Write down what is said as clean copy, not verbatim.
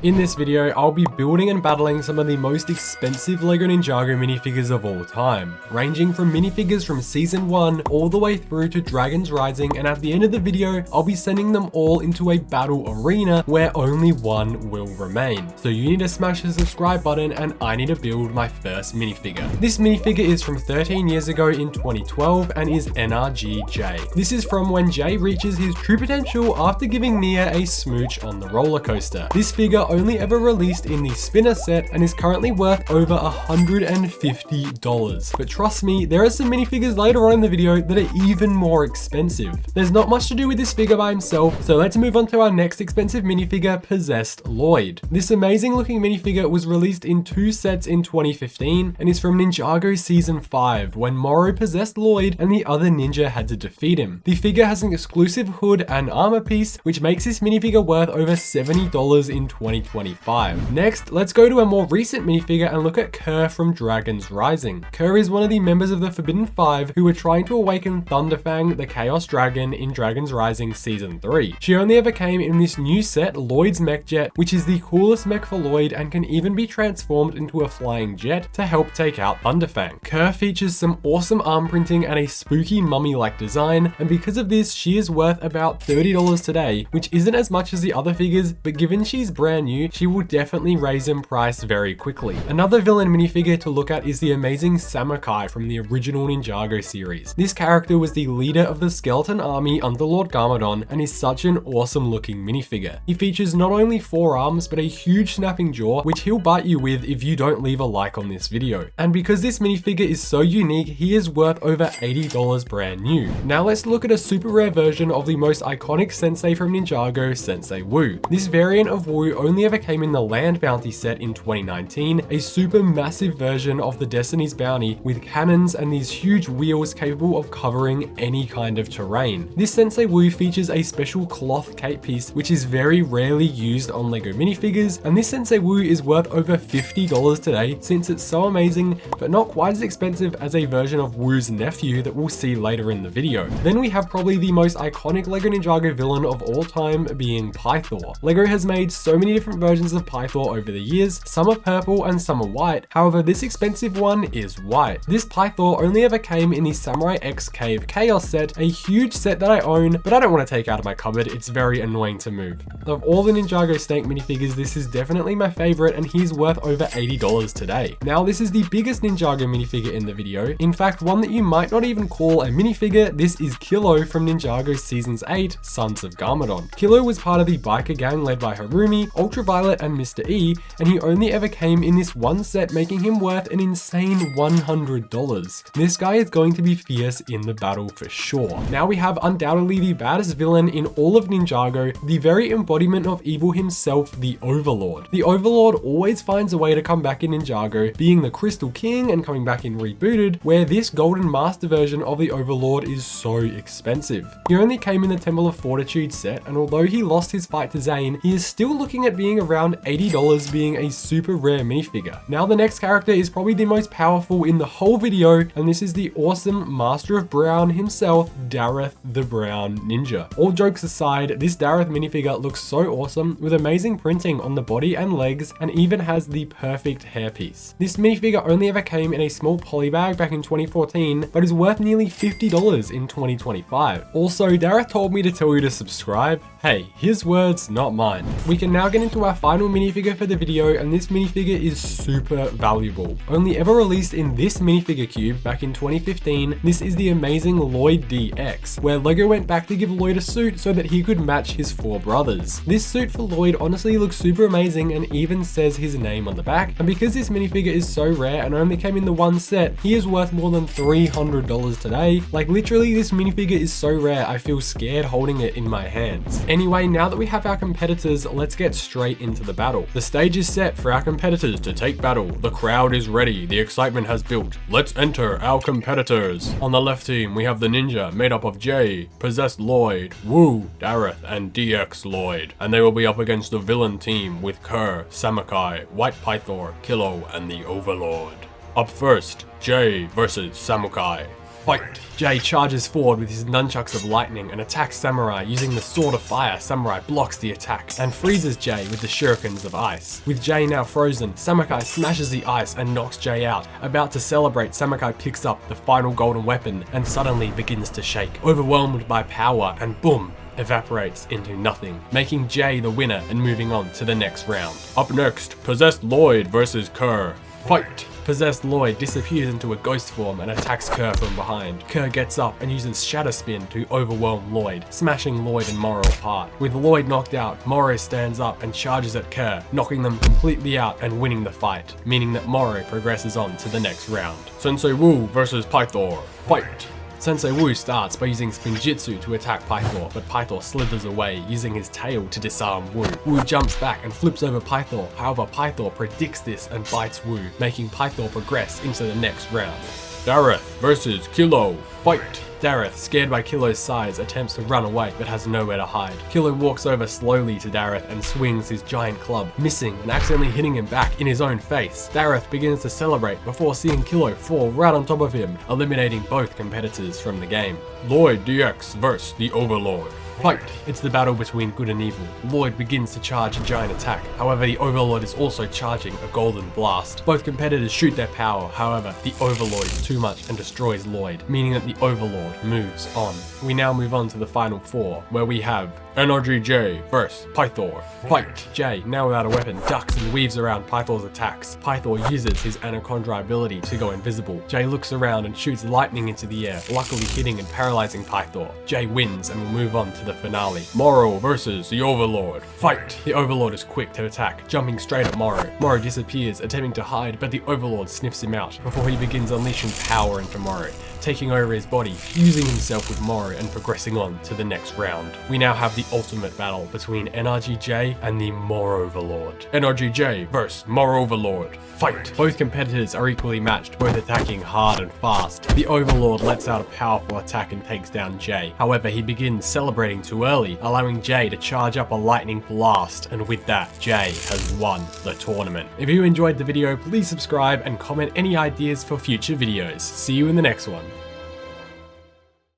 In this video, I'll be building and battling some of the most expensive LEGO Ninjago minifigures of all time, ranging from minifigures from Season 1 all the way through to Dragons Rising, and at the end of the video, I'll be sending them all into a battle arena where only one will remain. So you need to smash the subscribe button and I need to build my first minifigure. This minifigure is from 13 years ago in 2012 and is NRG Jay. This is from when Jay reaches his true potential after giving Mia a smooch on the roller coaster. This figure only ever released in the spinner set and is currently worth over $150. But trust me, there are some minifigures later on in the video that are even more expensive. There's not much to do with this figure by himself, so let's move on to our next expensive minifigure, Possessed Lloyd. This amazing looking minifigure was released in 2 sets in 2015 and is from Ninjago Season 5 when Moro possessed Lloyd and the other ninja had to defeat him. The figure has an exclusive hood and armor piece, which makes this minifigure worth over $70 in 2025. Next, let's go to a more recent minifigure and look at Kerr from Dragons Rising. Kerr is one of the members of the Forbidden Five who were trying to awaken Thunderfang, the Chaos Dragon, in Dragons Rising Season 3. She only ever came in this new set, Lloyd's Mech Jet, which is the coolest mech for Lloyd and can even be transformed into a flying jet to help take out Thunderfang. Kerr features some awesome arm printing and a spooky mummy-like design, and because of this, she is worth about $30 today, which isn't as much as the other figures, but given she's brand new, she will definitely raise in price very quickly. Another villain minifigure to look at is the amazing Samukai from the original Ninjago series. This character was the leader of the skeleton army under Lord Garmadon and is such an awesome looking minifigure. He features not only 4 arms but a huge snapping jaw, which he'll bite you with if you don't leave a like on this video. And because this minifigure is so unique, he is worth over $80 brand new. Now let's look at a super rare version of the most iconic sensei from Ninjago, Sensei Wu. This variant of Wu only ever came in the Land Bounty set in 2019, a super massive version of the Destiny's Bounty with cannons and these huge wheels capable of covering any kind of terrain. This Sensei Wu features a special cloth cape piece which is very rarely used on LEGO minifigures, and this Sensei Wu is worth over $50 today since it's so amazing but not quite as expensive as a version of Wu's nephew that we'll see later in the video. Then we have probably the most iconic LEGO Ninjago villain of all time, being Pythor. LEGO has made so many different versions of Pythor over the years, some are purple and some are white, however this expensive one is white. This Pythor only ever came in the Samurai X Cave Chaos set, a huge set that I own, but I don't want to take out of my cupboard, it's very annoying to move. Of all the Ninjago Snake minifigures, this is definitely my favorite and he's worth over $80 today. Now this is the biggest Ninjago minifigure in the video, in fact one that you might not even call a minifigure. This is Kilo from Ninjago Seasons 8, Sons of Garmadon. Kilo was part of the biker gang led by Harumi, Ultraviolet and Mr. E, and he only ever came in this one set, making him worth an insane $100. This guy is going to be fierce in the battle for sure. Now we have undoubtedly the baddest villain in all of Ninjago, the very embodiment of evil himself, the Overlord. The Overlord always finds a way to come back in Ninjago, being the Crystal King and coming back in Rebooted, where this Golden Master version of the Overlord is so expensive. He only came in the Temple of Fortitude set, and although he lost his fight to Zane, he is still looking at being around $80, being a super rare minifigure. Now the next character is probably the most powerful in the whole video, and this is the awesome Master of Brown himself, Dareth the Brown Ninja. All jokes aside, this Dareth minifigure looks so awesome with amazing printing on the body and legs, and even has the perfect hairpiece. This minifigure only ever came in a small polybag back in 2014, but is worth nearly $50 in 2025. Also, Dareth told me to tell you to subscribe. Hey, his words, not mine. We can now get into our final minifigure for the video, and this minifigure is super valuable. Only ever released in this minifigure cube back in 2015, this is the amazing Lloyd DX, where LEGO went back to give Lloyd a suit so that he could match his 4 brothers. This suit for Lloyd honestly looks super amazing and even says his name on the back, and because this minifigure is so rare and only came in the one set, he is worth more than $300 today. Like literally this minifigure is so rare I feel scared holding it in my hands. Anyway, now that we have our competitors, let's get straight into the battle. The stage is set for our competitors to take battle. The crowd is ready, the excitement has built. Let's enter our competitors. On the left team, we have the ninja made up of Jay, Possessed Lloyd, Wu, Dareth, and DX Lloyd. And they will be up against the villain team with Kerr, Samukai, White Pythor, Kilo, and the Overlord. Up first, Jay versus Samukai. Fight! Jay charges forward with his nunchucks of lightning and attacks Samurai using the Sword of Fire. Samurai blocks the attack and freezes Jay with the shurikens of ice. With Jay now frozen, Samurai smashes the ice and knocks Jay out. About to celebrate, Samurai picks up the final golden weapon and suddenly begins to shake, overwhelmed by power, and boom, evaporates into nothing, making Jay the winner and moving on to the next round. Up next, Possessed Lloyd versus Kerr. Fight! Possessed Lloyd disappears into a ghost form and attacks Kerr from behind. Kerr gets up and uses Shatter Spin to overwhelm Lloyd, smashing Lloyd and Morrow apart. With Lloyd knocked out, Morrow stands up and charges at Kerr, knocking them completely out and winning the fight, meaning that Morrow progresses on to the next round. Sensei Wu versus Pythor. Fight! Sensei Wu starts by using Spinjitzu to attack Pythor, but Pythor slithers away, using his tail to disarm Wu. Wu jumps back and flips over Pythor, however Pythor predicts this and bites Wu, making Pythor progress into the next round. Dareth versus Kilo. Fight! Dareth, scared by Kilo's size, attempts to run away but has nowhere to hide. Kilo walks over slowly to Dareth and swings his giant club, missing and accidentally hitting him back in his own face. Dareth begins to celebrate before seeing Kilo fall right on top of him, eliminating both competitors from the game. Lloyd DX versus the Overlord. Fight! It's the battle between good and evil. Lloyd begins to charge a giant attack, however the Overlord is also charging a golden blast. Both competitors shoot their power, however the Overlord is too much and destroys Lloyd, meaning that the Overlord moves on. We now move on to the final four, where we have Energy J versus Pythor. Fight! Jay, now without a weapon, ducks and weaves around Pythor's attacks. Pythor uses his Anaconda ability to go invisible. Jay looks around and shoots lightning into the air, luckily hitting and paralyzing Pythor. Jay wins and will move on to the finale. Morrow versus the Overlord. Fight! The Overlord is quick to attack, jumping straight at Morrow. Morrow disappears, attempting to hide, but the Overlord sniffs him out before he begins unleashing power into Morrow, taking over his body, fusing himself with Morrow and progressing on to the next round. We now have the ultimate battle between NRGJ and the Morrow Overlord. NRGJ versus Morrow Overlord. Fight! Both competitors are equally matched, both attacking hard and fast. The Overlord lets out a powerful attack and takes down Jay. However, he begins celebrating too early, allowing Jay to charge up a lightning blast, and with that, Jay has won the tournament. If you enjoyed the video, please subscribe and comment any ideas for future videos. See you in the next one.